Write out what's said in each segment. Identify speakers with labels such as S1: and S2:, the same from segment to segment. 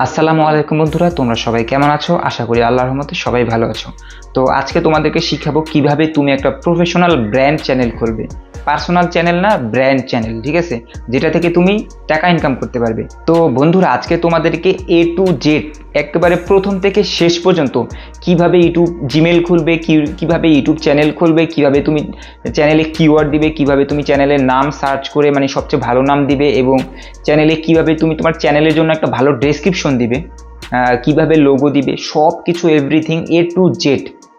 S1: আসসালামু আলাইকুম বন্ধুরা, তোমরা সবাই কেমন আছো? আশা করি আল্লাহর রহমতে সবাই ভালো আছো। তো আজকে তোমাদেরকে শিখাবো কিভাবে তুমি একটা প্রফেশনাল ব্র্যান্ড চ্যানেল খুলবে। পার্সোনাল চ্যানেল না, ব্র্যান্ড চ্যানেল, ঠিক আছে? যেটা থেকে তুমি টাকা ইনকাম করতে পারবে। তো বন্ধুরা, আজকে তোমাদেরকে A to Z একেবারে প্রথম থেকে শেষ পর্যন্ত কিভাবে ইউটিউব জিমেল খুলবে, কিভাবে ইউটিউব চ্যানেল খুলবে, কিভাবে তুমি চ্যানেলে কিওয়ার্ড দিবে, কিভাবে তুমি চ্যানেলের নাম সার্চ করে মানে সবচেয়ে ভালো নাম দিবে, এবং চ্যানেলে কিভাবে তুমি তোমার চ্যানেলের জন্য একটা ভালো ডেসক্রিপশন দিবে, কিভাবে লোগো দিবে, সব কিছু এভরিথিং A to Z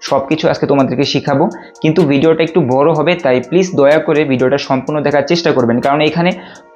S1: সব কিছু আজকে তোমাদেরকে শেখাবো। কিন্তু ভিডিওটা একটু বড় হবে, তাই প্লিজ দয়া করে ভিডিওটা সম্পূর্ণ দেখার চেষ্টা করবেন, কারণ এখানে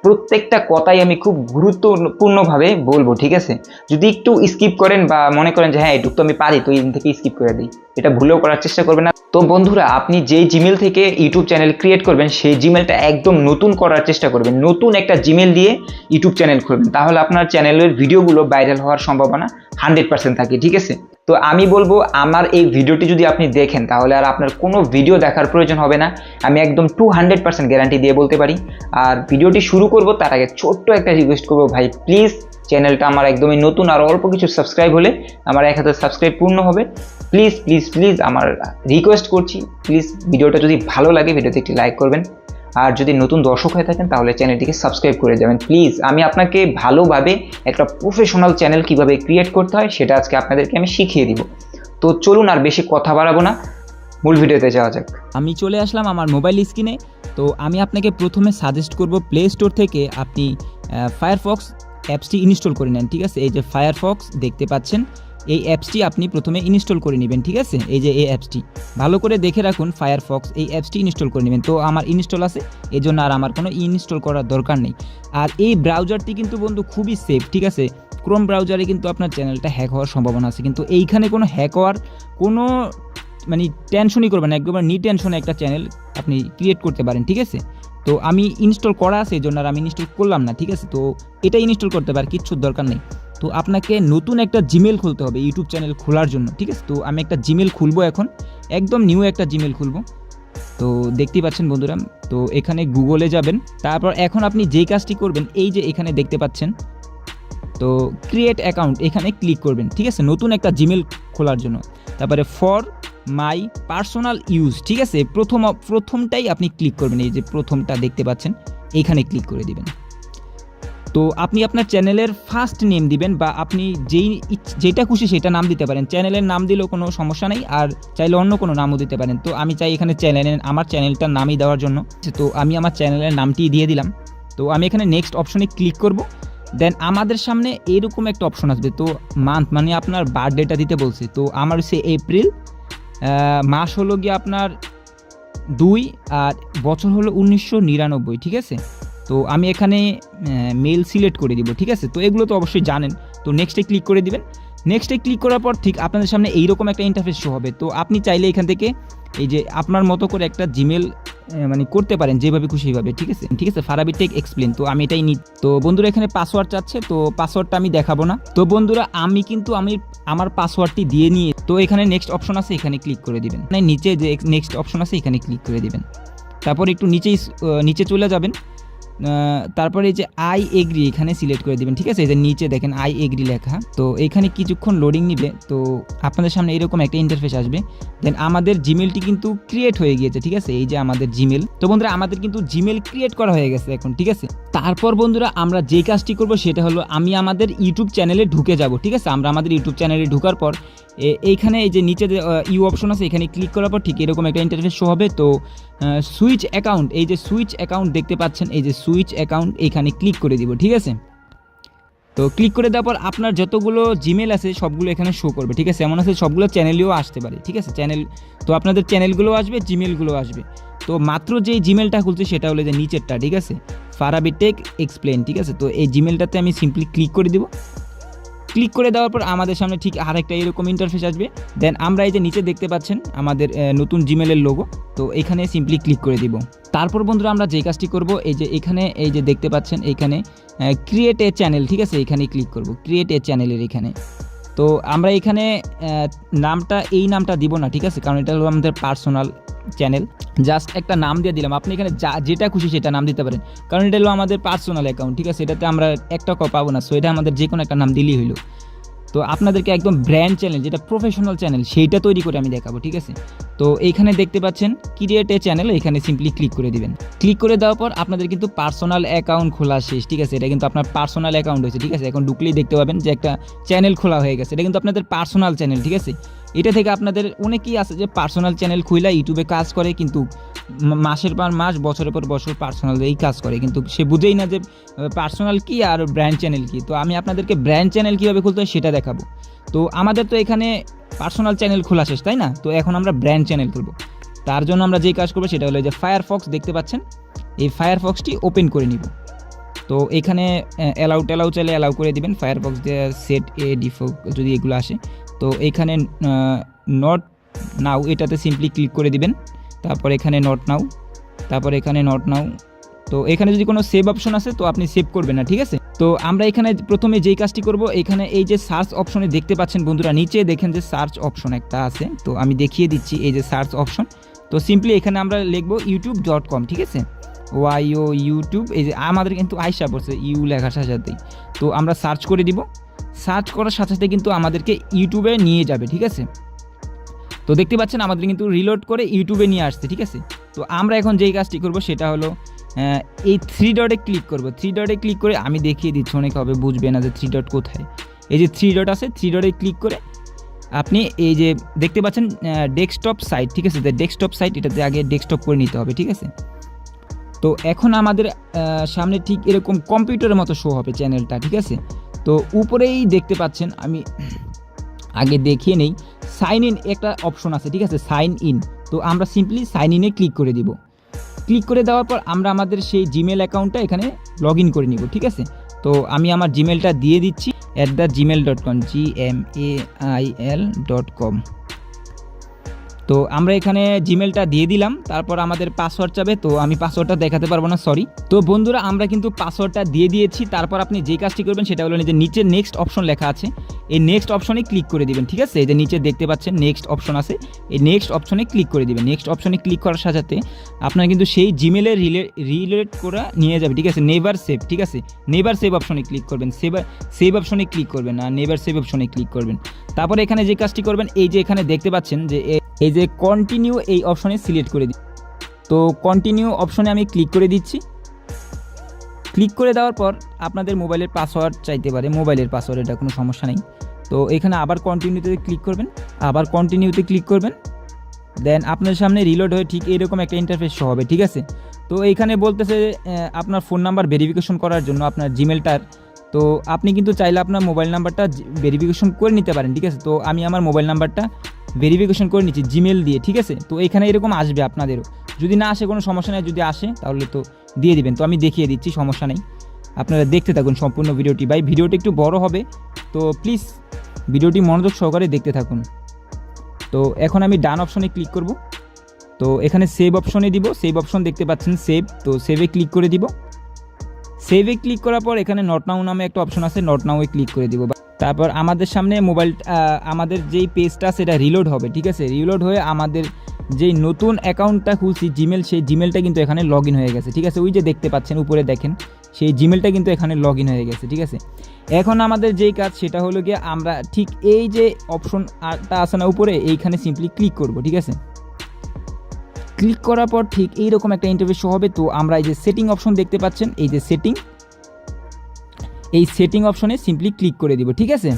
S1: প্রত্যেকটা কথাই আমি খুব গুরুত্বপূর্ণভাবে বলবো, ঠিক আছে? যদি একটু স্কিপ করেন বা মনে করেন যে হ্যাঁ এটুকু তো আমি পারি, তো এদিন থেকে স্কিপ করে দিই, এটা ভুলেও করার চেষ্টা করবেন না। তো বন্ধুরা, আপনি যেই জিমেল থেকে ইউটিউব চ্যানেল ক্রিয়েট করবেন সেই জিমেলটা একদম নতুন করার চেষ্টা করবেন। নতুন একটা জিমেল দিয়ে ইউটিউব চ্যানেল খুলবেন, তাহলে আপনার চ্যানেলের ভিডিওগুলো ভাইরাল হওয়ার সম্ভাবনা 100% থাকে, ঠিক আছে? তো আমি বলবো, আমার এই ভিডিওটি যদি আপনি দেখেন তাহলে আর আপনার কোনো ভিডিও দেখার প্রয়োজন হবে না, আমি একদম 200% গ্যারান্টি দিয়ে বলতে পারি। আর ভিডিওটি শুরু করব তার আগে ছোট্ট একটা রিকোয়েস্ট করবো, ভাই প্লিজ চ্যানেলটা আমার একদমই নতুন, আর অল্প কিছু সাবস্ক্রাইব হলে আমার 1000 সাবস্ক্রাইব পূর্ণ হবে। প্লিজ প্লিজ প্লিজ আমার রিকোয়েস্ট করছি, প্লিজ ভিডিওটা যদি ভালো লাগে ভিডিওতে একটি লাইক করবেন, আর যদি নতুন দর্শক হয়ে থাকেন তাহলে চ্যানেলটিকে সাবস্ক্রাইব করে যাবেন প্লিজ। আমি আপনাকে ভালোভাবে একটা প্রফেশনাল চ্যানেল কিভাবে ক্রিয়েট করতে হয় সেটা আজকে আপনাদেরকে আমি শিখিয়ে দিব। তো চলুন আর বেশি কথা বাড়াবো না, মূল ভিডিওতে যাওয়া যাক।
S2: আমি চলে আসলাম আমার মোবাইল স্ক্রিনে। তো আমি আপনাকে প্রথমে সাজেস্ট করব প্লে স্টোর থেকে আপনি ফায়ারফক্স অ্যাপসটি ইনস্টল করে নেন, ঠিক আছে? এই যে ফায়ারফক্স দেখতে পাচ্ছেন, এই অ্যাপসটি আপনি প্রথমে ইনস্টল করে নেবেন, ঠিক আছে? এই যে এই অ্যাপসটি ভালো করে দেখে রাখুন, ফায়ারফক্স এই অ্যাপসটি ইনস্টল করে নেবেন। তো আমার ইনস্টল আছে, এই জন্য আর আমার কোনো ইনস্টল করার দরকার নেই। আর এই ব্রাউজারটি কিন্তু বন্ধু খুবই সেফ, ঠিক আছে? ক্রোম ব্রাউজারে কিন্তু আপনার চ্যানেলটা হ্যাক হওয়ার সম্ভাবনা আছে, কিন্তু এইখানে কোনো হ্যাক হওয়ার কোনো মানে টেনশনই করবেন না, একদম নি টেনশনে একটা চ্যানেল আপনি ক্রিয়েট করতে পারেন, ঠিক আছে? তো আমি ইনস্টল করা আছে এই জন্য আর আমি ইনস্টল করলাম না, ঠিক আছে? তো এটা ইনস্টল করতে পারে, কিচ্ছুর দরকার নেই। তো আপনাকে নতুন একটা জিমেল খুলতে হবে ইউটিউব চ্যানেল খোলার জন্য, ঠিক আছে? তো আমি একটা জিমেল খুলবো এখন, একদম নিউ একটা জিমেল খুলবো। তো দেখতেই পাচ্ছেন বন্ধুরা, তো এখানে গুগলে যাবেন, তারপর এখন আপনি যেই কাজটি করবেন এই যে এখানে দেখতে পাচ্ছেন, তো ক্রিয়েট অ্যাকাউন্ট এখানে ক্লিক করবেন, ঠিক আছে? নতুন একটা জিমেল খোলার জন্য। তারপরে ফর মাই পার্সোনাল ইউজ, ঠিক আছে? প্রথমটাই আপনি ক্লিক করবেন, এই যে প্রথমটা দেখতে পাচ্ছেন এইখানে ক্লিক করে দিবেন। তো আপনি আপনার চ্যানেলের ফার্স্ট নেম দিবেন, বা আপনি যেটা খুশি সেটা নাম দিতে পারেন। চ্যানেলের নাম দিলেও কোনো সমস্যা নেই, আর চাইলে অন্য কোনো নামও দিতে পারেন। তো আমি চাই এখানে আমার চ্যানেলটার নামই দেওয়ার জন্য, তো আমি আমার চ্যানেলের নামটি দিয়ে দিলাম। তো আমি এখানে নেক্সট অপশনে ক্লিক করব। দেন আমাদের সামনে এরকম একটা অপশন আসবে, তো মান্থ মানে আপনার বার্থডেটা দিতে বলছে। তো আমার হচ্ছে এপ্রিল, মাস হলো গিয়ে আপনার 2, আর বছর হলো 1999, ঠিক আছে? তো আমি এখানে মেল সিলেক্ট করে দিব, ঠিক আছে? তো এগুলো তো অবশ্যই জানেন। তো নেক্সটে ক্লিক করে দিবেন। নেক্সটে ক্লিক করার পর ঠিক আপনাদের সামনে এইরকম একটা ইন্টারফেস শো হবে। তো আপনি চাইলে এখান থেকে এই যে আপনার মতো করে একটা জিমেল মানে করতে পারেন যেভাবে খুশি সেইভাবে, ঠিক আছে? ঠিক আছে, ফারাবি টেক এক্সপ্লেন। তো আমি এটাই নিই। তো বন্ধুরা এখানে পাসওয়ার্ড চাচ্ছে, তো পাসওয়ার্ডটা আমি দেখাবো না। তো বন্ধুরা আমি আমার পাসওয়ার্ডটি দিয়ে নিয়ে, তো এখানে নেক্সট অপশন আছে, এখানে ক্লিক করে দিবেন। মানে নিচে যে নেক্সট অপশন আছে এখানে ক্লিক করে দিবেন। তারপর একটু নিচে চলে যাবেন। তারপরে এই যে আই এগ্রি এখানে সিলেক্ট করে দিবেন, ঠিক আছে? এই যে নিচে দেখেন আই এগ্রি লেখা। তো এখানে কিছুক্ষণ লোডিং নিবে, তো আপনাদের সামনে এরকম একটা ইন্টারফেস আসবে। দেন আমাদের জিমেলটি কিন্তু ক্রিয়েট হয়ে গিয়েছে, ঠিক আছে? এই যে আমাদের জিমেল। তো বন্ধুরা আমাদের কিন্তু জিমেল ক্রিয়েট করা হয়ে গেছে এখন, ঠিক আছে? তারপর বন্ধুরা আমরা যে কাজটি করব সেটা হলো আমি আমাদের ইউটিউব চ্যানেলে ঢুকে যাব, ঠিক আছে? আমরা আমাদের ইউটিউব চ্যানেলে ঢোকার পর এইখানে এই যে নিচে যে ইউ অপশন আছে এখানে ক্লিক করার পর ঠিক এরকম একটা ইন্টারফেস শো হবে। তো সুইচ অ্যাকাউন্ট, এই যে সুইচ অ্যাকাউন্ট দেখতে পাচ্ছেন, এই যে সুইচ অ্যাকাউন্ট এখানে ক্লিক করে দিব, ঠিক আছে? তো ক্লিক করে দেওয়ার পর আপনার যতগুলো জিমেল আছে সবগুলো এখানে শো করবে, ঠিক আছে? এমন আছে সবগুলো চ্যানেলেও আসতে পারে, ঠিক আছে? চ্যানেল, তো আপনাদের চ্যানেলগুলো আসবে, জিমেলগুলো আসবে। তো মাত্র যেই জিমেলটা খুলছে সেটা হলো যে নিচেরটা, ঠিক আছে? ফারাবি টেক এক্সপ্লেন, ঠিক আছে? তো এই জিমেলটাতে আমি সিম্পলি ক্লিক করে দিব। ক্লিক করে দেওয়ার পর আমাদের সামনে ঠিক আরেকটা এরকম ইন্টারফেস আসবে। দেন আমরা এই যে নিচে দেখতে পাচ্ছেন আমাদের নতুন জিমেলের লোগো, তো এখানে সিম্পলি ক্লিক করে দিব। তারপর বন্ধুরা আমরা যে কাজটি করব, এই যে এখানে এই যে দেখতে পাচ্ছেন এইখানে ক্রিয়েট এ চ্যানেল, ঠিক আছে? এখানে ক্লিক করব ক্রিয়েট এ চ্যানেলের এখানে। তো আমরা এখানে এই নামটা দিব না, ঠিক আছে? কারণ এটা হলো আমাদের পার্সোনাল চ্যানেল, জাস্ট একটা নাম দিয়ে দিলাম। আপনি এখানে যেটা খুশি সেটা নাম দিতে পারেন, কারণ এটা হলো আমাদের পার্সোনাল অ্যাকাউন্ট, ঠিক আছে, এটাতে আমরা একটা পাবো না, সো এটা আমাদের যে কোনো একটা নাম দিলেই হইলো। তো আপনাদেরকে একদম ব্র্যান্ড চ্যানেল, যেটা প্রফেশনাল চ্যানেল, সেইটা তৈরি করে আমি দেখাবো, ঠিক আছে। তো এইখানে দেখতে পাচ্ছেন ক্রিয়েট এ চ্যানেল, এখানে সিম্পলি ক্লিক করে দিবেন। ক্লিক করে দেওয়ার পর আপনাদের কিন্তু পার্সোনাল অ্যাকাউন্ট খোলা শেষ, ঠিক আছে। এটা কিন্তু আপনার পার্সোনাল অ্যাকাউন্ট হয়েছে, ঠিক আছে। এখন ঢুকলেই দেখতে পাবেন যে একটা চ্যানেল খোলা হয়ে গেছে। এটা কিন্তু আপনাদের পার্সোনাল চ্যানেল, ঠিক আছে। এটা থেকে আপনাদের অনেকেই আছে যে পার্সোনাল চ্যানেল খুইলা ইউটিউবে কাজ করে, কিন্তু মাসের পর মাস, বছরের পর বছর পার্সোনাল এই কাজ করে, কিন্তু সে বুঝেই না যে পার্সোনাল কি আর ব্র্যান্ড চ্যানেল কি। তো আমি আপনাদেরকে ব্র্যান্ড চ্যানেল কীভাবে খুলতে হয় সেটা দেখাবো। তো আমাদের তো এখানে পার্সোনাল চ্যানেল খোলা শেষ, তাই না? তো এখন আমরা ব্র্যান্ড চ্যানেল খুলবো। তার জন্য আমরা যেই কাজ করবো সেটা হলো যে ফায়ারফক্স দেখতে পাচ্ছেন, এই ফায়ারফক্সটি ওপেন করে নিব। তো এখানে অ্যালাউ চাইলে অ্যালাউ করে দিবেন, ফায়ারফক্স দিয়ে সেট এ ডিফল্ট যদি এগুলো আসে। তো এখানে নট নাও এটাতে সিম্পলি ক্লিক করে দিবেন, তারপর এখানে নট নাও, তারপর এখানে নট নাও। তো এখানে যদি কোনো সেভ অপশন আছে তো আপনি সেভ করবেন না, ঠিক আছে। তো আমরা এখানে প্রথমে যেই কাজটি করব, এখানে এই যে সার্চ অপশনে দেখতে পাচ্ছেন বন্ধুরা, নিচে দেখেন যে সার্চ অপশন একটা আছে, তো আমি দেখিয়ে দিচ্ছি এই যে সার্চ অপশন। তো সিম্পলি এখানে আমরা লিখবো youtube.com, ঠিক আছে, ওয়াইও ইউটিউব, এই যে আমাদের কিন্তু আইসা পড়ছে ইউ লেখার সাথে সাথেই। তো আমরা সার্চ করে দিব, সার্চ করার সাথে সাথে কিন্তু আমাদেরকে ইউটিউবে নিয়ে যাবে, ঠিক আছে। তো দেখতে পাচ্ছেন আমাদের কিন্তু রিলোড করে ইউটিউবে নিয়ে আসছে, ঠিক আছে। তো আমরা এখন যেই কাজটি করব সেটা হলো এই 3 ডটে ক্লিক করব। 3 ডটে ক্লিক করে আমি দেখিয়ে দিচ্ছি, অনেকে হবে বুঝবে না যে 3 ডট কোথায়। এই যে 3 ডট আছে, 3 ডটে ক্লিক করে আপনি এই যে দেখতে পাচ্ছেন ডেস্কটপ সাইট, ঠিক আছে। ডেস্কটপ সাইট, এটাতে আগে ডেস্কটপ করে নিতে হবে, ঠিক আছে। তো এখন আমাদের সামনে ঠিক এরকম কম্পিউটারের মতো শো হবে চ্যানেলটা, ঠিক আছে। তো উপরেই দেখতে পাচ্ছেন, আমি আগে দেখিয়ে নেই, সাইন ইন একটা অপশন আছে, ঠিক আছে, সাইন ইন। তো আমরা সিম্পলি সাইন ইনে ক্লিক করে দিব। ক্লিক করে দেওয়ার পর আমরা আমাদের সেই জিমেল অ্যাকাউন্টটা এখানে লগ ইন করে নিব, ঠিক আছে। তো আমি আমার জিমেলটা দিয়ে দিচ্ছি @gmail.com, gmail.com। তো আমরা এখানে জিমেলটা দিয়ে দিলাম, তারপর আমাদের পাসওয়ার্ড চাবে, তো আমি পাসওয়ার্ডটা দেখাতে পারবো না, সরি। তো বন্ধুরা আমরা কিন্তু পাসওয়ার্ডটা দিয়ে দিয়েছি। তারপর আপনি যেই কাজটি করবেন সেটা হলো যে নিচে নেক্সট অপশন লেখা আছে, এই নেক্সট অপশনে ক্লিক করে দিবেন, ঠিক আছে। এই যে নিচে দেখতে পাচ্ছেন নেক্সট অপশন আছে, এই নেক্সট অপশনে ক্লিক করে দিবেন। নেক্সট অপশনে ক্লিক করার সাথে সাথে আপনার কিন্তু সেই জিমেলে রিলেট করা নিয়ে যাবে, ঠিক আছে। নেভার সেভ, ঠিক আছে, নেভার সেভ অপশনে ক্লিক করবেন, সেভ অপশনে ক্লিক করবেন না, নেভার সেভ অপশনে ক্লিক করবেন। তারপর এখানে যে কাজটি করবেন, এই যে এখানে দেখতে পাচ্ছেন যে এই যে কন্টিনিউ, এই অপশনে সিলেক্ট করে দিই। তো কন্টিনিউ অপশনে আমি ক্লিক করে দিচ্ছি। ক্লিক করে দেওয়ার পর আপনাদের মোবাইলের পাসওয়ার্ড চাইতে পারে, মোবাইলের পাসওয়ার্ড, এটা কোনো সমস্যা নেই। তো এখানে আবার কন্টিনিউতে ক্লিক করবেন, আবার কন্টিনিউতে ক্লিক করবেন, দেন আপনার সামনে রিলোড হয়ে ঠিক এরকম একটা ইন্টারফেস শো হবে, ঠিক আছে। তো এইখানে বলতেছে আপনার ফোন নাম্বার ভেরিফিকেশন করার জন্য আপনার জিমেলটার। তো আপনি কিন্তু চাইলে আপনার মোবাইল নাম্বারটা ভেরিফিকেশন করে নিতে পারেন, ঠিক আছে। তো আমি আমার মোবাইল নাম্বারটা ভেরিফিকেশন করে নিচ্ছি জিমেল দিয়ে, ঠিক আছে। তো এখানে এরকম আসবে আপনাদেরও, যদি না আসে কোনো সমস্যা নেই, যদি আসে তাহলে তো দিয়ে দিবেন। তো আমি দেখিয়ে দিচ্ছি, সমস্যা নেই, আপনারা দেখতে থাকুন সম্পূর্ণ ভিডিওটি। ভাই ভিডিওটি একটু বড় হবে, তো প্লিজ ভিডিওটি মনোযোগ সহকারে দেখতে থাকুন। তো এখন আমি ডান অপশনে ক্লিক করব। তো এখানে সেভ অপশনে দিব, সেভ অপশন দেখতে পাচ্ছেন, সেভ। তো সেভে ক্লিক করে দিব। সেভে ক্লিক করার পর এখানে নট নাও নামে একটা অপশন আছে, নট নাও এ ক্লিক করে দিব। তারপর আমাদের সামনে মোবাইল, আমাদের যেই পেজটা সেটা রিলোড হবে, ঠিক আছে। রিলোড হয়ে আমাদের যেই নতুন অ্যাকাউন্টটা খুলছি জিমেল, সেই জিমেলটা কিন্তু এখানে লগ ইন হয়ে গেছে, ঠিক আছে। ওই যে দেখতে পাচ্ছেন উপরে দেখেন, সেই জিমেলটা কিন্তু এখানে লগ ইন হয়ে গেছে, ঠিক আছে। এখন আমাদের যেই কাজ সেটা হলো গিয়ে আমরা ঠিক এই যে অপশনটা আছে না উপরে, এইখানে সিম্পলি ক্লিক করব, ঠিক আছে। ক্লিক করার পর ঠিক এইরকম একটা ইন্টারফেস শো হবে। তো আমরা এই যে সেটিং অপশন দেখতে পাচ্ছেন, এই যে সেটিং, এই সেটিং অপশনে সিম্পলি ক্লিক করে দিব, ঠিক আছে।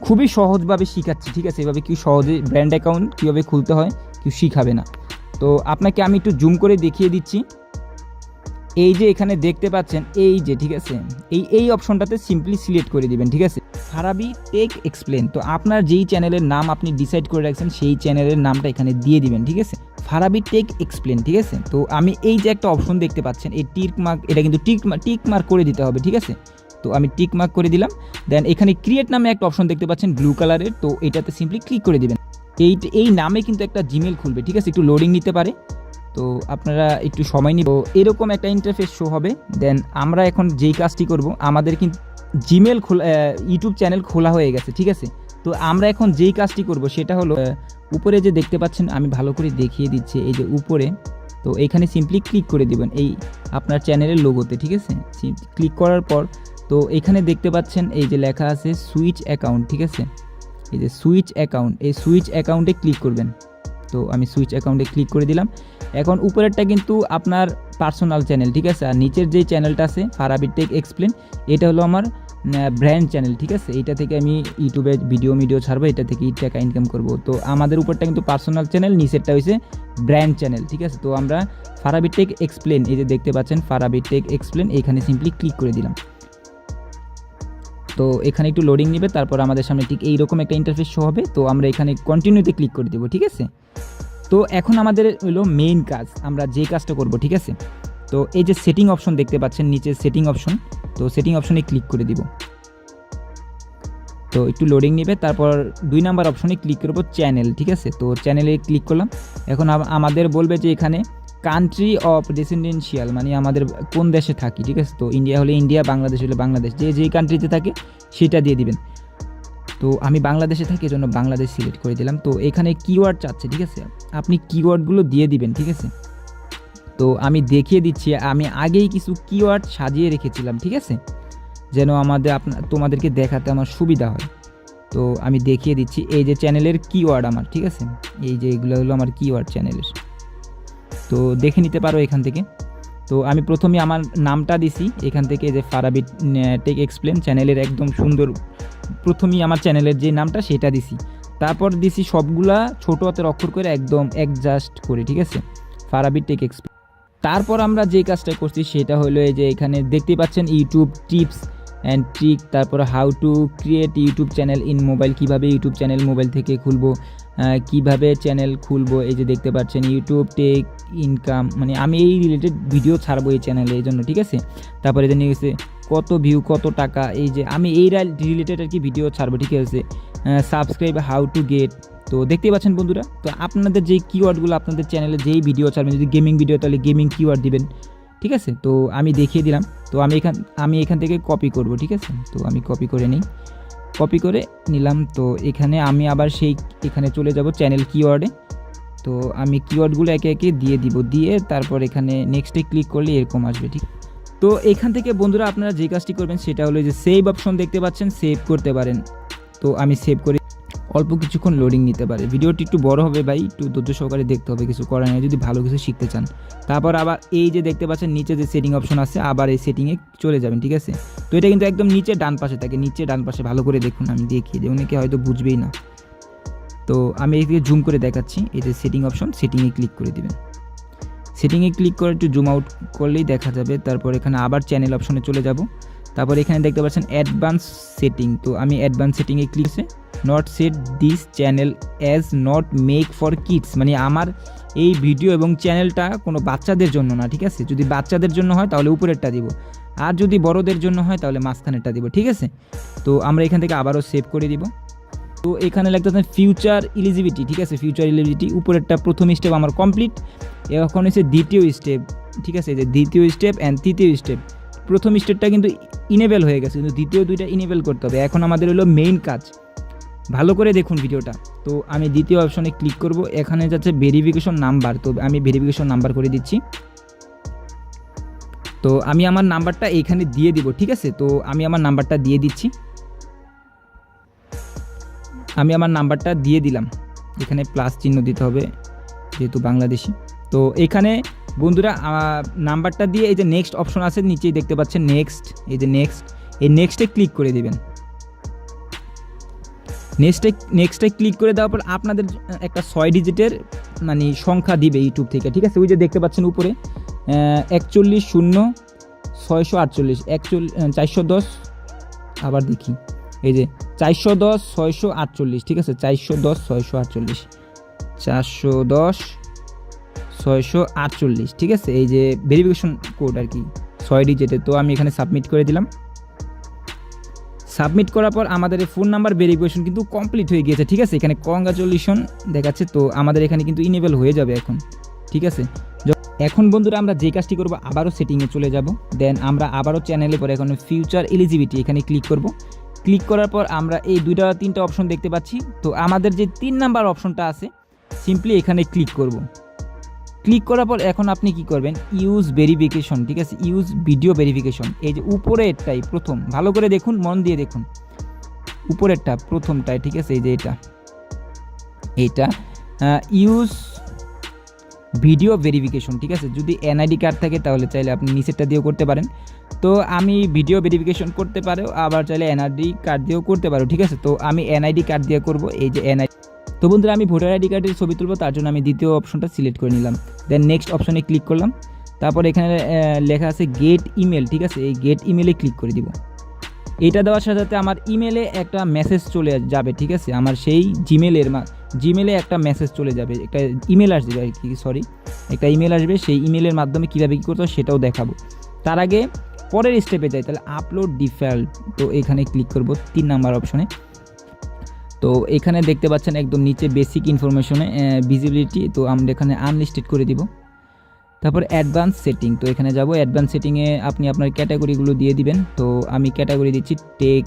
S2: খুবই সহজভাবে শিখাচ্ছি, ঠিক আছে। এভাবে কেউ সহজে ব্র্যান্ড অ্যাকাউন্ট কীভাবে খুলতে হয় কেউ শিখাবে না। তো আপনাকে আমি একটু জুম করে দেখিয়ে দিচ্ছি। এই যে এখানে দেখতে পাচ্ছেন, এই যে, ঠিক আছে, এই অপশনটাতে সিম্পলি সিলেক্ট করে দিবেন, ঠিক আছে, ফারাবি টেক এক্সপ্লেন। তো আপনার যেই চ্যানেলের নাম আপনি ডিসাইড করে রাখছেন সেই চ্যানেলের নামটা এখানে দিয়ে দিবেন, ঠিক আছে, ফারাবি টেক এক্সপ্লেন, ঠিক আছে। তো আমি এই যে একটা অপশন দেখতে পাচ্ছেন, এই টিক মার্ক, এটা কিন্তু টিক মার্ক করে দিতে হবে, ঠিক আছে। তো আমি টিক মার্ক করে দিলাম। দেন এখানে ক্রিয়েট নামে একটা অপশন দেখতে পাচ্ছেন ব্লু কালারের, তো এটাতে সিম্পলি ক্লিক করে দিবেন। এই নামে কিন্তু একটা জিমেল খুলবে, ঠিক আছে। একটু লোডিং নিতে পারে, তো আপনারা একটু সময় নিব। এরকম একটা ইন্টারফেস শো হবে। দেন আমরা এখন যেই কাজটি করব, আমাদের কিন্তু জিমেল খোলা, ইউটিউব চ্যানেল খোলা হয়ে গেছে, ঠিক আছে। তো আমরা এখন যেই কাজটি করব সেটা হলো উপরে যে দেখতে পাচ্ছেন, আমি ভালো করে দেখিয়ে দিচ্ছি, এই যে উপরে, তো এইখানে সিম্পলি ক্লিক করে দিবেন এই আপনার চ্যানেলের লোগোতে, ঠিক আছে। ক্লিক করার পর তো এখানে দেখতে পাচ্ছেন এই যে লেখা আছে সুইচ অ্যাকাউন্ট, ঠিক আছে। এই যে সুইচ অ্যাকাউন্ট, এই সুইচ অ্যাকাউন্টে ক্লিক করবেন। তো আমি সুইচ অ্যাকাউন্টে ক্লিক করে দিলাম। এখন উপরেরটা কিন্তু আপনার পার্সোনাল চ্যানেল, ঠিক আছে, আর নিচের যেই চ্যানেলটা আছে ফারাবি টেক এক্সপ্লেন, এটা হলো আমার ব্র্যান্ড চ্যানেল, ঠিক আছে। এইটা থেকে আমি ইউটিউবে ভিডিও ছাড়বো, এটা থেকে টাকা ইনকাম করব। তো আমাদের উপরটা কিন্তু পার্সোনাল চ্যানেল, নিচেরটা হয়েছে ব্র্যান্ড চ্যানেল, ঠিক আছে। তো আমরা ফারাবি টেক এক্সপ্লেন, এই যে দেখতে পাচ্ছেন ফারাবি টেক এক্সপ্লেন, এইখানে সিম্পলি ক্লিক করে দিলাম। তো এখানে একটু লোডিং নেবে, তারপর আমাদের সামনে ঠিক এইরকম একটা ইন্টারফেস শো হবে। তো আমরা এখানে কন্টিনিউতে ক্লিক করে দেবো, ঠিক আছে। তো এখন আমাদের হলো মেইন কাজ, আমরা যে কাজটা করব, ঠিক আছে। তো এই যে সেটিং অপশন দেখতে পাচ্ছেন নিচে, সেটিং অপশন, তো সেটিং অপশনে ক্লিক করে দিব। তো একটু লোডিং নেবে, তারপর 2 নাম্বার অপশনে ক্লিক করব চ্যানেল, ঠিক আছে। তো চ্যানেলে ক্লিক করলাম। এখন আমাদের বলবে যে এখানে কান্ট্রি অফ রেসিডেন্সিয়াল, মানে আমাদের কোন দেশে থাকি, ঠিক আছে। তো ইন্ডিয়া হলে ইন্ডিয়া, বাংলাদেশ হলে বাংলাদেশ, যে যেই কান্ট্রিতে থাকে সেটা দিয়ে দিবেন। তো আমি বাংলাদেশে থাকি, এজন্য বাংলাদেশ সিলেক্ট করে দিলাম। তো এখানে কিওয়ার্ড চাচ্ছে, ঠিক আছে, আপনি কিওয়ার্ডগুলো দিয়ে দিবেন, ঠিক আছে। তো আমি দেখিয়ে দিচ্ছি, আমি আগেই কিছু কিওয়ার্ড সাজিয়ে রেখেছিলাম, ঠিক আছে, যেন তোমাদেরকে দেখাতে আমার সুবিধা হয়। তো আমি দেখিয়ে দিচ্ছি, এই যে চ্যানেলের কিওয়ার্ড আমার, ঠিক আছে, এই যে এগুলো হলো আমার কিওয়ার্ড চ্যানেলের। তো দেখে নিতে পারো এখান থেকে। তো আমি প্রথমে আমার নামটা দিছি এখান থেকে, যে ফারাবি টেক এক্সপ্লেন চ্যানেলের একদম সুন্দর, প্রথমেই আমার চ্যানেলের যে নামটা সেটা দিছি, তারপর দিছি সবগুলা ছোটো হাতের অক্ষর করে একদম অ্যাডজাস্ট করে, ঠিক আছে, ফারাবি টেক এক্সপ্লেন। তারপর আমরা যে কাজটা করছি সেটা হলো এই যে এখানে দেখতে পাচ্ছেন ইউটিউব টিপস অ্যান্ড ট্রিক, তারপর how to create YouTube channel in mobile, কীভাবে ইউটিউব চ্যানেল মোবাইল থেকে খুলবো, কিভাবে চ্যানেল খুলবো, এই যে দেখতে পাচ্ছেন ইউটিউব টেক ইনকাম, মানে আমি এই রিলেটেড ভিডিও ছাড়বো এই চ্যানেলে, এই জন্য, ঠিক আছে। তারপরে এটা নিয়ে গেছে কত ভিউ কত টাকা, এই যে আমি এই রিলেটেড আর কি ভিডিও ছাড়বো, ঠিক আছে। সাবস্ক্রাইব হাউ টু গেট, তো দেখতেই পাচ্ছেন বন্ধুরা। তো আপনাদের যেই কিওয়ার্ডগুলো আপনাদের চ্যানেলে যেই ভিডিও ছাড়বেন, যদি গেমিং ভিডিও তাহলে গেমিং কিওয়ার্ড দিবেন, ঠিক আছে। তো আমি দেখিয়ে দিলাম। তো আমি এখান থেকে কপি করব, ঠিক আছে। তো আমি কপি করে নিলাম। তো এখানে আমি আবার এখানে চলে যাব চ্যানেল কিওয়ার্ডে। তো আমি কিওয়ার্ডগুলো একে একে দিয়ে তারপর এখানে নেক্সটে ক্লিক করলে এরকম আসবে, ঠিক। তো এখান থেকে বন্ধুরা আপনারা যে কাজটি করবেন সেটা হলো যে সেভ অপশন দেখতে পাচ্ছেন, সেভ করতে পারেন। তো আমি সেভ করে অল্প কিছুক্ষণ লোডিং নিতে পারে, ভিডিওটি একটু বড় হবে ভাই, একটু ধৈর্য সহকারে দেখতে হবে, কিছু করার নেই যদি ভালো কিছু শিখতে চান। তারপর আবার এই যে দেখতে পাচ্ছেন নিচে যে সেটিং অপশন আছে, আবার এই সেটিংয়ে চলে যাবেন, ঠিক আছে। তো এটা কিন্তু একদম নিচে ডান পাশে থাকে, নিচে ডান পাশে ভালো করে দেখুন, আমি দেখিয়ে দিই, অনেকে হয়তো বুঝবেই না। তো আমি এদিকে জুম করে দেখাচ্ছি, এই যে সেটিং অপশন, সেটিংয়ে ক্লিক করে দিবেন। সেটিংয়ে ক্লিক করে একটু জুম আউট করলেই দেখা যাবে। তারপর এখানে আবার চ্যানেল অপশনে চলে যাব। তারপর এখানে দেখতে পাচ্ছেন অ্যাডভান্স সেটিং, তো আমি অ্যাডভান্স সেটিংয়ে ক্লিক করে not set this channel as not make for kids, মানে আমার এই ভিডিও এবং চ্যানেলটা কোনো বাচ্চাদের জন্য না, ঠিক আছে। যদি বাচ্চাদের জন্য হয় তাহলে উপরেরটা দিব, আর যদি বড়দের জন্য হয় তাহলে মাঝখানেরটা দিব, ঠিক আছে। তো আমরা এখান থেকে আবারও সেভ করে দিব। তো এখানে লাগতেছে ফিউচার এলিজিবিলিটি, ঠিক আছে, ফিউচার এলিজিবিলিটি উপরেরটা প্রথম স্টেপ আমার কমপ্লিট। এখন হচ্ছে দ্বিতীয় স্টেপ, ঠিক আছে, যে দ্বিতীয় স্টেপ অ্যান্ড তৃতীয় স্টেপ। প্রথম স্টেপটা কিন্তু ইনেবল হয়ে গেছে, কিন্তু দ্বিতীয় দুইটা ইনেবল করতে হবে। এখন আমাদের হলো মেইন কাজ, ভালো করে দেখুন ভিডিওটা। তো আমি দ্বিতীয় অপশনে ক্লিক করব, এখানে যাচ্ছে ভেরিফিকেশন নাম্বার, তো আমি ভেরিফিকেশন নাম্বার করে দিচ্ছি। তো আমি আমার নাম্বারটা এইখানে দিয়ে দিব, ঠিক আছে। তো আমি আমার নাম্বারটা দিয়ে দিচ্ছি, আমি আমার নাম্বারটা দিয়ে দিলাম, এখানে প্লাস চিহ্ন দিতে হবে যেহেতু বাংলাদেশি। তো এখানে বন্ধুরা নাম্বারটা দিয়ে এই যে নেক্সট অপশন আছে নিচেই দেখতে পাচ্ছেন নেক্সট, এই যে এই নেক্সটে ক্লিক করে দিবেন। নেক্সটে ক্লিক করে দেওয়ার পর আপনাদের একটা 6 ডিজিটের মানে সংখ্যা দিবে ইউটিউব থেকে, ঠিক আছে। ওই যে দেখতে পাচ্ছেন উপরে 410648 410, আবার দেখি, এই যে 410 648, ঠিক আছে, 410 648 410 648, ঠিক আছে। এই যে ভেরিফিকেশন কোড আর কি 6 ডিজিটের। তো আমি এখানে সাবমিট করে দিলাম। সাবমিট করার পর আমাদের এই ফোন নাম্বার ভেরিফিকেশন কিন্তু কমপ্লিট হয়ে গিয়েছে, ঠিক আছে। এখানে কংগ্রাচুলেশন দেখাচ্ছে, তো আমাদের এখানে কিন্তু ইনেবল হয়ে যাবে এখন, ঠিক আছে। এখন বন্ধুরা আমরা যে কাজটি করব, আবারও সেটিংয়ে চলে যাব, দেন আমরা আবারও চ্যানেলে পরে এখন ফিউচার এলিজিবিলিটি এখানে ক্লিক করব। ক্লিক করার পর আমরা এই 2-3টা অপশন দেখতে পাচ্ছি। তো আমাদের যে 3 নাম্বার অপশনটা আছে সিম্পলি এখানে ক্লিক করব। ক্লিক করার পর এখন আপনি কি করবেন, ইউজ ভেরিফিকেশন, ঠিক আছে, ইউজ ভিডিও ভেরিফিকেশন, এই যে উপরেরটাই প্রথম, ভালো করে দেখুন, মন দিয়ে দেখুন, উপরেরটা প্রথমটাই, ঠিক আছে, এই যে এইটা ইউজ ভিডিও ভেরিফিকেশন, ঠিক আছে। যদি এনআইডি কার্ড থাকে তাহলে চাইলে আপনি নিচেরটা দিয়েও করতে পারেন। তো আমি ভিডিও ভেরিফিকেশন করতে পারো, আবার চাইলে এনআইডি কার্ড দিয়েও করতে পারো, ঠিক আছে। তো আমি এনআইডি কার্ড দিয়ে করব, এই যে এনআইডি। তো বন্ধুরা আমি ভোটার আইডি কার্ডের ছবি তুলবো, তার জন্য আমি দ্বিতীয় অপশনটা সিলেক্ট করে নিলাম। দেন নেক্সট অপশনে ক্লিক করলাম। তারপর এখানে লেখা আছে গেট ইমেল, ঠিক আছে, এই গেট ইমেলে ক্লিক করে দিব। এটা দেওয়ার সাথে সাথে আমার ইমেলে একটা মেসেজ চলে যাবে, ঠিক আছে, আমার সেই জিমেলে একটা মেসেজ চলে যাবে, একটা ইমেল আসবে আর কি, সরি, একটা ইমেল আসবে। সেই ইমেলের মাধ্যমে কীভাবে কী করতে হয় সেটাও দেখাবো। তার আগে পরের স্টেপে যাই, তাহলে আপলোড ডিফল্ট, তো এখানে ক্লিক করব 3 নাম্বার অপশনে। তো এখানে দেখতে পাচ্ছেন একদম নিচে বেসিক ইনফরমেশনে ভিজিবিলিটি, তো আমরা এখানে আনলিস্টেড করে দিব। তারপর অ্যাডভান্স সেটিং, তো এখানে যাব, অ্যাডভান্স সেটিংয়ে আপনি আপনার ক্যাটাগরিগুলো দিয়ে দিবেন। তো আমি ক্যাটাগরি দিচ্ছি টেক,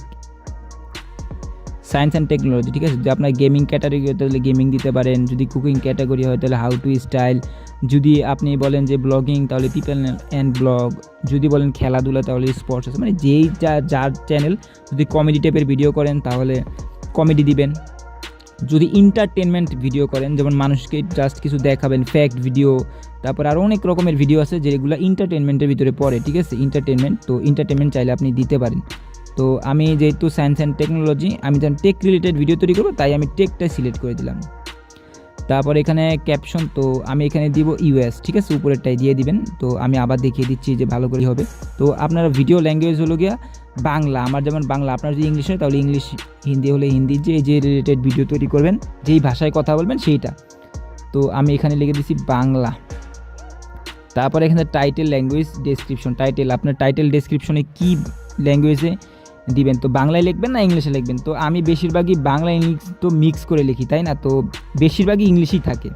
S2: সায়েন্স অ্যান্ড টেকনোলজি, ঠিক আছে। যদি আপনার গেমিং ক্যাটাগরি হয় তাহলে গেমিং দিতে পারেন, যদি কুকিং ক্যাটাগরি হয় তাহলে হাউ টু স্টাইল, যদি আপনি বলেন যে ব্লগিং তাহলে পিপল অ্যান্ড ব্লগ, যদি বলেন খেলাধুলা তাহলে স্পোর্টস, মানে যেই যার চ্যানেল, যদি কমেডি টাইপের ভিডিও করেন তাহলে কমেডি দিবেন, যদি এন্টারটেনমেন্ট ভিডিও করেন যেমন মানুষকে জাস্ট কিছু দেখাবেন, ফ্যাক্ট ভিডিও, তারপর আরও অনেক রকমের ভিডিও আছে যেগুলো এন্টারটেনমেন্টের ভিতরে পড়ে, ঠিক আছে, এন্টারটেনমেন্ট, তো এন্টারটেনমেন্ট চাইলে আপনি দিতে পারেন। তো আমি যেহেতু সায়েন্স অ্যান্ড টেকনোলজি, আমি যেন টেক রিলেটেড ভিডিও তৈরি করবো, তাই আমি টেকটা সিলেক্ট করে দিলাম। তারপর এখানে ক্যাপশন, তো আমি এখানে দিব ইউএস, ঠিক আছে, উপরেরটাই দিয়ে দিবেন। তো আমি আবার দেখিয়ে দিচ্ছি যে ভালো করে হবে। তো আপনারা ভিডিও ল্যাঙ্গুয়েজ হলো গিয়া বাংলা, আমার যেমন বাংলা, আপনার যদি ইংলিশ হয় তাহলে ইংলিশ, হিন্দি হলে হিন্দি, যে রিলেটেড ভিডিও তৈরি করবেন, যেই ভাষায় কথা বলবেন সেইটা। তো আমি এখানে লিখে দিচ্ছি বাংলা। তারপর এখানে টাইটেল, ল্যাঙ্গুয়েজ, ডেসক্রিপশন, টাইটেল, আপনার টাইটেল ডেসক্রিপশনে কী ল্যাঙ্গুয়েজে দিবেন, তো বাংলায় লিখবেন না ইংলিশে লিখবেন। তো আমি বেশিরভাগই বাংলা ইংলিশ তো মিক্স করে লিখি, তাই না, তো বেশিরভাগই ইংলিশই থাকে,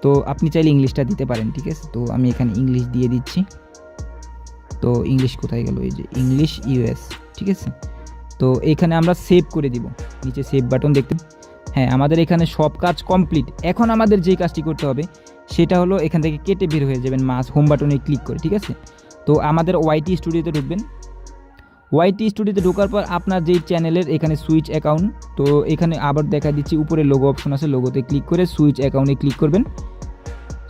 S2: তো আপনি চাইলে ইংলিশটা দিতে পারেন, ঠিক আছে। তো আমি এখানে ইংলিশ দিয়ে দিচ্ছি। তো ইংলিশ কোথায় গেল, এই যে ইংলিশ ইউএস, ঠিক আছে। তো এখানে আমরা সেভ করে দিব, নিচে সেভ বাটন দেখতে, হ্যাঁ আমাদের এখানে সব কাজ কমপ্লিট। এখন আমাদের যেই কাজটি করতে হবে সেটা হলো এখান থেকে কেটে বের হয়ে যাবেন হোম বাটনে ক্লিক করে, ঠিক আছে। তো আমাদের ওয়াইটি স্টুডিওতে ঢুকবেন। ওয়াইটি স্টুডিওতে ঢোকার পর আপনার যেই চ্যানেলের এখানে সুইচ অ্যাকাউন্ট, তো এখানে আবার দেখা দিচ্ছি উপরে লোগো অপশন আছে, লোগোতে ক্লিক করে সুইচ অ্যাকাউন্টে ক্লিক করবেন।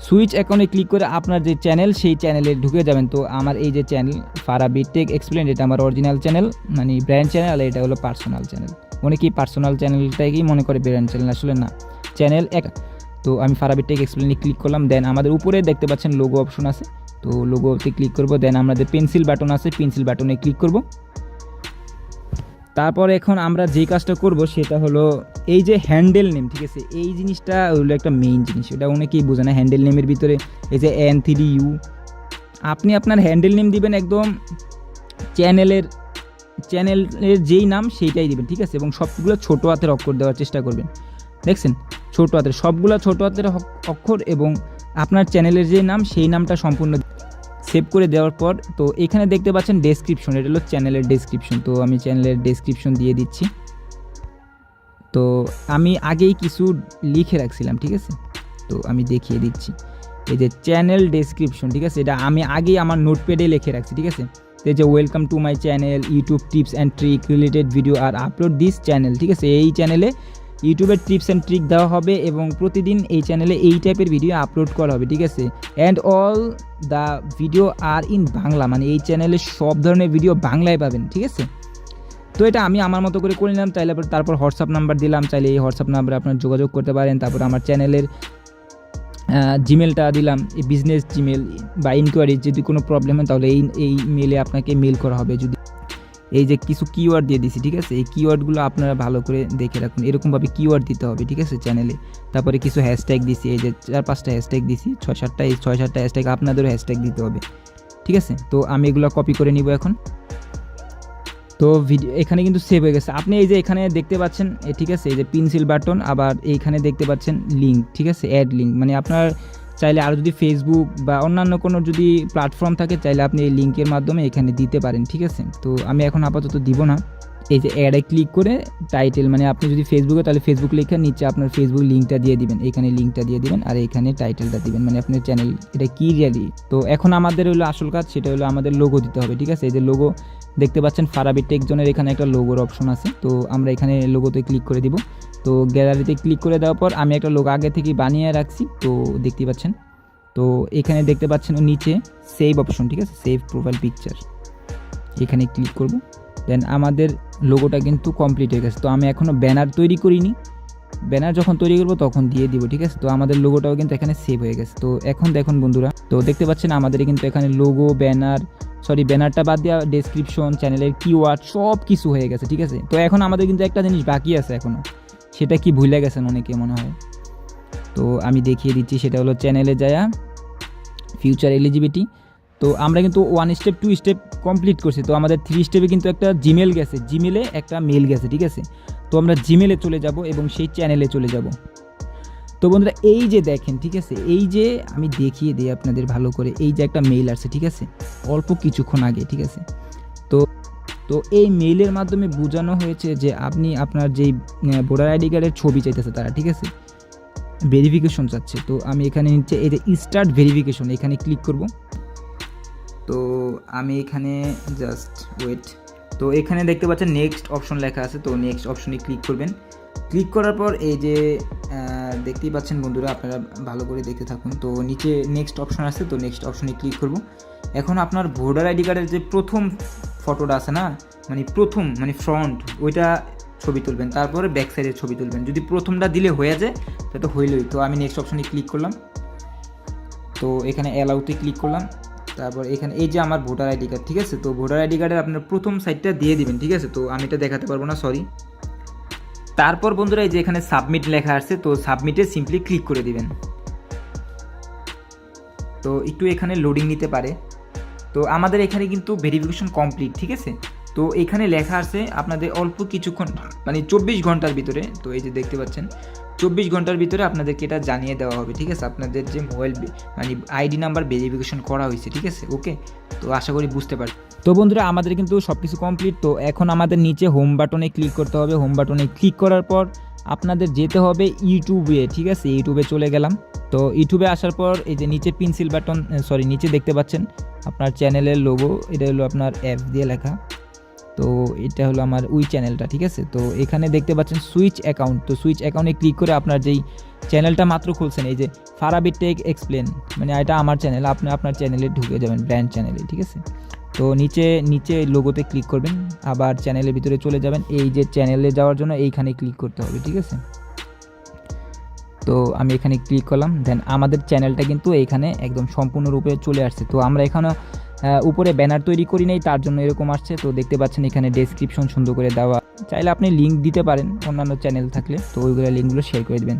S2: সুইচ অ্যাকাউন্টে ক্লিক করে আপনার যে চ্যানেল সেই চ্যানেলে ঢুকে যাবেন। তো আমার এই যে চ্যানেল ফারাবি টেক এক্সপ্লেন, এটা আমার অরিজিনাল চ্যানেল, মানে ব্র্যান্ড চ্যানেল, আর এটা হলো পার্সোনাল চ্যানেল। অনেকেই পার্সোনাল চ্যানেলটাকেই মনে করে ব্র্যান্ড চ্যানেল, আসলে না, চ্যানেল এক। তো আমি ফারাবি টেক এক্সপ্লেনে ক্লিক করলাম। দেন আমাদের উপরে দেখতে পাচ্ছেন লোগো অপশন আছে, তো লোগোতে ক্লিক করব। দেন আমাদের পেন্সিল বাটন আছে, পেন্সিল বাটনে ক্লিক করব। তারপর এখন আমরা যে কাজটা করব সেটা হলো এই যে হ্যান্ডেল নেম, ঠিক আছে, এই জিনিসটা হলো একটা মেইন জিনিস, এটা অনেকেই বোঝে না। হ্যান্ডেল নেমের ভিতরে এই যে N3U, আপনি আপনার হ্যান্ডেল নেম দিবেন একদম চ্যানেলের যেই নাম সেইটাই দিবেন, ঠিক আছে, এবং সবগুলো ছোটো হাতের অক্ষর দেওয়ার চেষ্টা করবেন। দেখছেন, ছোটো হাতের, সবগুলো ছোটো হাতের অক্ষর, এবং আপনার চ্যানেলের যে নাম সেই নামটা সম্পূর্ণ সেভ করে দেওয়ার পর, তো এখানে দেখতে পাচ্ছেন ডেসক্রিপশন, এটা হলো চ্যানেলের ডেসক্রিপশন। তো আমি চ্যানেলের ডেসক্রিপশন দিয়ে দিচ্ছি। তো আমি আগেই কিছু লিখে রাখছিলাম, ঠিক আছে, তো আমি দেখিয়ে দিচ্ছি। এই যে চ্যানেল ডেসক্রিপশন, ঠিক আছে, এটা আমি আগেই আমার নোটপ্যাডে লিখে রাখছি, ঠিক আছে। তো এই যে welcome to my channel, YouTube tips and trick related video আর আপলোড দিস চ্যানেল, ঠিক আছে, এই চ্যানেলে ইউটিউবের টিপস অ্যান্ড ট্রিক দেওয়া হবে এবং প্রতিদিন এই চ্যানেলে এই টাইপের ভিডিও আপলোড করা হবে, ঠিক আছে। And all the video are in Bangla, মানে এই চ্যানেলে সব ধরনের ভিডিও বাংলায় পাবেন, ঠিক আছে। তো এটা আমি আমার মতো করে নিলাম। চাইলে তারপর হোয়াটসঅ্যাপ নাম্বার দিলাম, চাইলে এই হোয়াটসঅ্যাপ নাম্বারে আপনার যোগাযোগ করতে পারেন। তারপর আমার চ্যানেলের জিমেলটা দিলাম, এই বিজনেস জিমেল বা ইনকোয়ারি, যদি কোনো প্রবলেম হয় তাহলে এই মেলে আপনাকে মেল করা হবে। যদি এই যে কিছু কিওয়ার্ড দিয়ে দিছি, ঠিক আছে, এই কিওয়ার্ডগুলো আপনারা ভালো করে দেখে রাখুন, এরকমভাবে কিওয়ার্ড দিতে হবে, ঠিক আছে, চ্যানেলে। তারপরে কিছু হ্যাশট্যাগ দিছি, এই যে 4-5টা হ্যাশট্যাগ দিছি, 6-7টা, এই 6-7টা হ্যাশট্যাগ আপনাদেরও হ্যাশট্যাগ দিতে হবে, ঠিক আছে। তো আমি এগুলো কপি করে নিব এখন। তো ভিডিও এখানে কিন্তু সেভ হয়ে গেছে। আপনি এই যে এখানে দেখতে পাচ্ছেন, ঠিক আছে, এই যে পেন্সিল বাটন, আবার এইখানে দেখতে পাচ্ছেন লিঙ্ক, ঠিক আছে, অ্যাড লিঙ্ক, মানে আপনার চাইলে আরও যদি ফেসবুক বা অন্যান্য কোনো যদি প্ল্যাটফর্ম থাকে চাইলে আপনি এই লিঙ্কের মাধ্যমে এখানে দিতে পারেন, ঠিক আছে। তো আমি এখন আপাতত দিব না, এই যে অ্যাডে ক্লিক করে টাইটেল, মানে আপনি যদি ফেসবুকে, তাহলে ফেসবুক লেখা, নিচে আপনার ফেসবুক লিঙ্কটা দিয়ে দিবেন, এখানে লিঙ্কটা দিয়ে দিবেন, আর এখানে টাইটেলটা দিবেন, মানে আপনার চ্যানেল এটা কি রিয়ালি। তো এখন আমাদের হলো আসল কাজ, সেটা হলো আমাদের লোগো দিতে হবে, ঠিক আছে। এই যে লোগো দেখতে পাচ্ছেন, ফারাবি টেক জোনের এখানে একটা লোগোর অপশন আছে, তো আমরা এখানে লোগোতে ক্লিক করে দিব। তো গ্যালারিতে ক্লিক করে দেওয়ার পর আমি একটা লোগো আগে থেকে বানিয়ে রাখছি, তো দেখতে পাচ্ছেন। তো এখানে দেখতে পাচ্ছেন নিচে সেভ অপশন, ঠিক আছে, সেভ প্রোফাইল পিকচার, এখানে ক্লিক করব। দেন আমাদের লোগোটা কিন্তু কমপ্লিট হয়ে গেছে। তো আমি এখনও ব্যানার তৈরি করিনি, ব্যানার যখন তৈরি করবো তখন দিয়ে দিব, ঠিক আছে। তো আমাদের লোগোটাও কিন্তু এখানে সেভ হয়ে গেছে। তো এখন দেখুন বন্ধুরা, তো দেখতে পাচ্ছেন আমাদের কিন্তু এখানে লোগো, ব্যানারটা বাদ দেওয়া, ডেসক্রিপশন, চ্যানেলের কিওয়ার্ড সব কিছু হয়ে গেছে, ঠিক আছে। তো এখন আমাদের কিন্তু একটা জিনিস বাকি আছে এখনও, সেটা কি ভুলে গেছেন অনেকে মনে হয়। তো আমি দেখিয়ে দিচ্ছি, সেটা হলো চ্যানেলে যায়া ফিউচার এলিজিবিলিটি। তো আমরা কিন্তু 1 স্টেপ 2 স্টেপ কমপ্লিট করছি। তো আমাদের 3 স্টেপে কিন্তু একটা জিমেল গেছে, জিমেলে একটা মেল গেছে, ঠিক আছে। তো আমরা জিমেলে চলে যাব এবং সেই চ্যানেলে চলে যাব। তো বন্ধুরা এই যে দেখেন, ঠিক আছে, এই যে আমি দেখিয়ে দিই আপনাদের ভালো করে, এই যে একটা মেইল আসছে, ঠিক আছে, অল্প কিছুক্ষণ আগে, ঠিক আছে। তো তো এই মেইলের মাধ্যমে বোঝানো হয়েছে যে আপনি আপনার যেই ভোটার আইডি কার্ডের ছবি চাইতেছে তারা, ঠিক আছে, ভেরিফিকেশন চাচ্ছে। তো আমি এখানে নিচে এই যে স্টার্ট ভেরিফিকেশন, এখানে ক্লিক করব। তো আমি এখানে জাস্ট ওয়েট, তো এখানে দেখতে পাচ্ছেন নেক্সট অপশন লেখা আছে, তো নেক্সট অপশনে ক্লিক করবেন। ক্লিক করার পর এই যে দেখতেই পাচ্ছেন বন্ধুরা, আপনারা ভালো করে দেখতে থাকুন। তো নিচে নেক্সট অপশন আছে, তো নেক্সট অপশনে ক্লিক করব। এখন আপনার ভোটার আইডি কার্ডের যে প্রথম ফটোটা আছে না, মানে ফ্রন্ট, ওইটা ছবি তুলবেন, তারপরে ব্যাক সাইডের ছবি তুলবেন। যদি প্রথমটা দিলে হয়ে যায় তো হইলই। তো আমি নেক্সট অপশনে ক্লিক করলাম, তো এখানে অ্যালাউতে ক্লিক করলাম। তারপর এখানে এই যে আমার ভোটার আইডি কার্ড, ঠিক আছে। তো ভোটার আইডি কার্ডের আপনার প্রথম সাইডটা দিয়ে দিবেন, ঠিক আছে। তো আমি এটা দেখাতে পারবো না, সরি। তারপর বন্ধুরা এই যে এখানে সাবমিট লেখা আসছে, তো সাবমিটে সিম্পলি ক্লিক করে দিবেন। তো একটু এখানে লোডিং নিতে পারে। তো আমাদের এখানে কিন্তু ভেরিফিকেশন কমপ্লিট, ঠিক আছে। তো এখানে লেখা আছে আপনাদের অল্প কিছুক্ষণ, মানে 24 ঘন্টার ভিতরে, তো এই যে দেখতে পাচ্ছেন 24 ঘন্টার ভিতরে আপনাদেরকে এটা জানিয়ে দেওয়া হবে, ঠিক আছে, আপনাদের যে মোবাইল মানে আইডি নাম্বার ভেরিফিকেশন করা হয়েছে, ঠিক আছে, ওকে। তো আশা করি বুঝতে পারছি। তো বন্ধুরা আমাদের কিন্তু সব কিছু কমপ্লিট। তো এখন আমাদের নিচে হোম বাটনে ক্লিক করতে হবে। হোম বাটনে ক্লিক করার পর আপনাদের যেতে হবে ইউটিউবে, ঠিক আছে। ইউটিউবে চলে গেলাম। তো ইউটিউবে আসার পর এই যে নিচে পেন্সিল বাটন, নিচে দেখতে পাচ্ছেন আপনার চ্যানেলের লোগো, এটা হলো আপনার অ্যাপ দিয়ে লেখা। তো এটা হলো আমার ওই চ্যানেলটা, ঠিক আছে। তো এখানে দেখতে পাচ্ছেন সুইচ অ্যাকাউন্ট, তো সুইচ অ্যাকাউন্টে ক্লিক করে আপনার যেই চ্যানেলটা মাত্র খুলছেন, এই যে ফারাবি টেক এক্সপ্লেন, মানে এটা আমার চ্যানেল, আপনি আপনার চ্যানেলে ঢুকে যাবেন, ব্র্যান্ড চ্যানেলে, ঠিক আছে। তো নিচে লোগোতে ক্লিক করবেন, আবার চ্যানেলের ভিতরে চলে যাবেন। এই যে চ্যানেলে যাওয়ার জন্য এইখানে ক্লিক করতে হবে, ঠিক আছে। তো আমি এখানে ক্লিক করলাম। দেন আমাদের চ্যানেলটা কিন্তু এইখানে একদম সম্পূর্ণরূপে চলে আসছে। তো আমরা এখানে উপরে ব্যানার তৈরি করি নাই, তার জন্য এরকম আসছে। তো দেখতে পাচ্ছেন এখানে ডেসক্রিপশন সুন্দর করে দেওয়া, চাইলে আপনি লিঙ্ক দিতে পারেন অন্যান্য চ্যানেল থাকলে, তো ওইগুলো লিঙ্কগুলো শেয়ার করে দেবেন।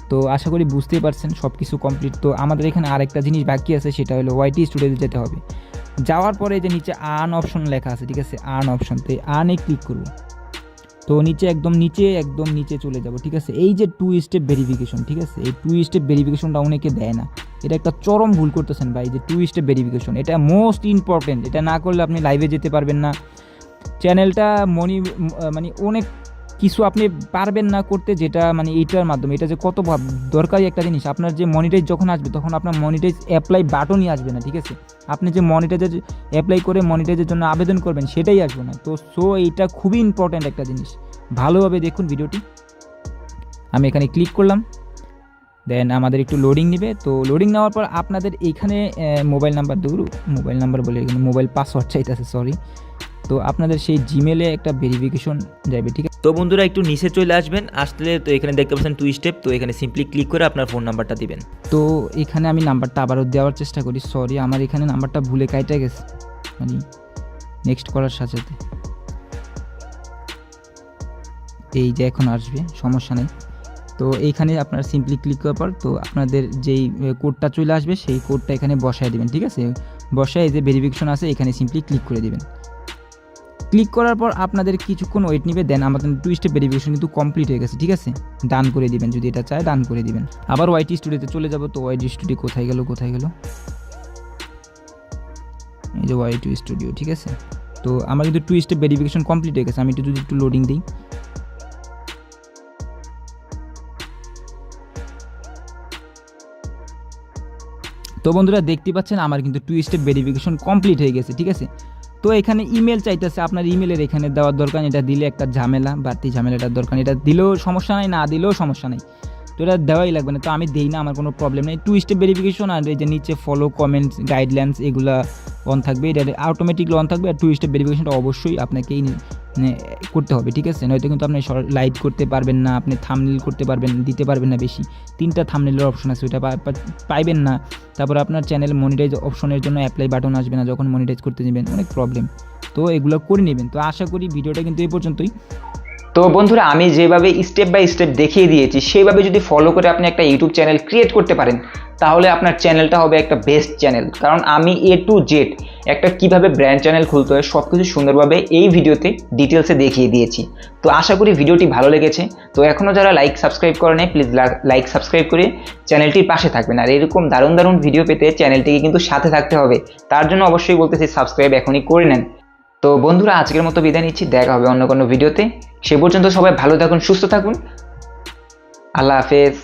S2: তো আশা করি বুঝতেই পারছেন সব কিছু কমপ্লিট। তো আমাদের এখানে আরেকটা জিনিস বাকি আছে, সেটা হলো ওয়াইটি স্টুডিওতে যেতে হবে। যাওয়ার পরে যে নিচে আর্ন অপশন লেখা আছে, ঠিক আছে, আর্ন অপশন, তো আর্নে ক্লিক করব। তো একদম নিচে চলে যাব, ঠিক আছে। এই যে 2 স্টেপ ভেরিফিকেশন, ঠিক আছে, এই 2 স্টেপ ভেরিফিকেশনটা অনেকে দেয় না, এটা একটা চরম ভুল করতেছেন ভাই। যে 2 স্টেপ ভেরিফিকেশন, এটা মোস্ট ইম্পর্টেন্ট। এটা না করলে আপনি লাইভে যেতে পারবেন না, চ্যানেলটা মানে অনেক কিছু আপনি পারবেন না করতে, যেটা মানে এইটার মাধ্যমে, এটা যে কত দরকারি একটা জিনিস। আপনার যে মনিটাইজ যখন আসবে, তখন আপনার মনিটাইজ অ্যাপ্লাই বাটনই আসবে না, ঠিক আছে। আপনি যে মনিটাইজের অ্যাপ্লাই করে মনিটাইজের জন্য আবেদন করবেন, সেটাই আসবে না। তো এইটা খুবই ইম্পর্ট্যান্ট একটা জিনিস, ভালোভাবে দেখুন ভিডিওটি। আমি এখানে ক্লিক করলাম, দেন আমাদের একটু লোডিং নেবে। তো লোডিং নেওয়ার পর আপনাদের এইখানে মোবাইল নাম্বার বলে এখানে মোবাইল পাসওয়ার্ড চাইতেছে, সরি। তো আপনাদের সেই জিমেলে একটা ভেরিফিকেশন যাবে, ঠিক আছে।
S3: তো বন্ধুরা একটু নিচে চলে আসবেন, আসলে তো এখানে দেখতে পাচ্ছেন 2 স্টেপ, তো এখানে সিম্পলি ক্লিক করে আপনার ফোন নাম্বারটা দিবেন।
S2: তো এখানে আমি নাম্বারটা আবারও দেওয়ার চেষ্টা করি, সরি আমার এখানে নাম্বারটা ভুলে কাইটা গেছে, মানে নেক্সট করার সাথে সাথে এই যে এখন আসবে, সমস্যা নেই। তো এইখানে আপনার সিম্পলি ক্লিক করার পর তো আপনাদের যেই কোডটা চলে আসবে, সেই কোডটা এখানে বসায় দেবেন, ঠিক আছে। বসায় এই যে ভেরিফিকেশন আছে, এখানে সিম্পলি ক্লিক করে দেবেন। ক্লিক করার পর আপনাদের কিছুক্ষণ ওয়েট নেবে। দেন আমাদের 2 স্টেপ ভেরিফিকেশন কিন্তু কমপ্লিট হয়ে গেছে, ঠিক আছে। ডান করে দিবেন, যদি এটা চায় ডান করে দিবেন। আবার ওয়াইটি স্টুডিওতে চলে যাব। তো ওয়াইটি স্টুডিও কোথায় গেল, এই যে ওয়াইটি স্টুডিও, ঠিক আছে। তো আমার কিন্তু 2 স্টেপ ভেরিফিকেশন কমপ্লিট হয়ে গেছে। আমি যদি একটু লোডিং দিই, তো বন্ধুরা দেখতে পাচ্ছেন আমার কিন্তু 2 স্টেপ ভেরিফিকেশন কমপ্লিট হয়ে গেছে, ঠিক আছে। তো এখানে ইমেল চাইতেছে, আপনার ইমেলের এখানে দেওয়ার দরকার, এটা দিলে একটা ঝামেলা, বাড়তি ঝামেলাটার দরকার, এটা দিলেও সমস্যা নাই, না দিলেও সমস্যা নাই, তো এটা দেওয়াই লাগবে না। তো আমি দেই না, আমার কোনো প্রবলেম নেই। 2 স্টেপ ভেরিফিকেশন আর এই যে নিচে ফলো, কমেন্টস, গাইডলাইন্স এগুলা অন থাকবে, এটা অটোমেটিকলি অন থাকবে। আর 2 স্টেপ ভেরিফিকেশনটা অবশ্যই আপনাকেই করতে হবে, ঠিক আছে, নয়তো কিন্তু আপনি লাইট করতে পারবেন না, আপনি থাম্বনেল করতে পারবেন, দিতে পারবেন না বেশি। 3টা থাম্বনেলের অপশন আছে, ওইটা পাইবেন না। তারপর আপনার চ্যানেল মনিটাইজ অপশনের জন্য অ্যাপ্লাই বাটন আসবে না যখন মনিটাইজ করতে নেবেন, অনেক প্রবলেম। তো এগুলো করে নেবেন। তো আশা করি ভিডিওটা কিন্তু এই পর্যন্তই।
S1: তো বন্ধুরা, আমি যেভাবে স্টেপ বাই স্টেপ দেখিয়ে দিয়েছি সেইভাবে যদি ফলো করে আপনি একটা ইউটিউব চ্যানেল ক্রিয়েট করতে পারেন, তাহলে আপনার চ্যানেলটা হবে একটা বেস্ট চ্যানেল। কারণ আমি A to Z একটা কিভাবে ব্র্যান্ড চ্যানেল খুলতে হয় সব কিছু সুন্দরভাবে এই ভিডিওতে ডিটেলসে দেখিয়ে দিয়েছি। তো আশা করি ভিডিওটি ভালো লেগেছে। তো এখনও যারা লাইক সাবস্ক্রাইব করে নেই, প্লিজ লাইক সাবস্ক্রাইব করে চ্যানেলটির পাশে থাকবেন। আর এরকম দারুণ দারুণ ভিডিও পেতে চ্যানেলটিকে কিন্তু সাথে থাকতে হবে, তার জন্য অবশ্যই বলতেছি সাবস্ক্রাইব এখনই করে নেন। তো বন্ধুরা, আজকের মতো বিদায় নিচ্ছি, দেখা হবে অন্য কোনো ভিডিওতে। সে পর্যন্ত সবাই ভালো থাকুন, সুস্থ থাকুন, আল্লাহ হাফেজ।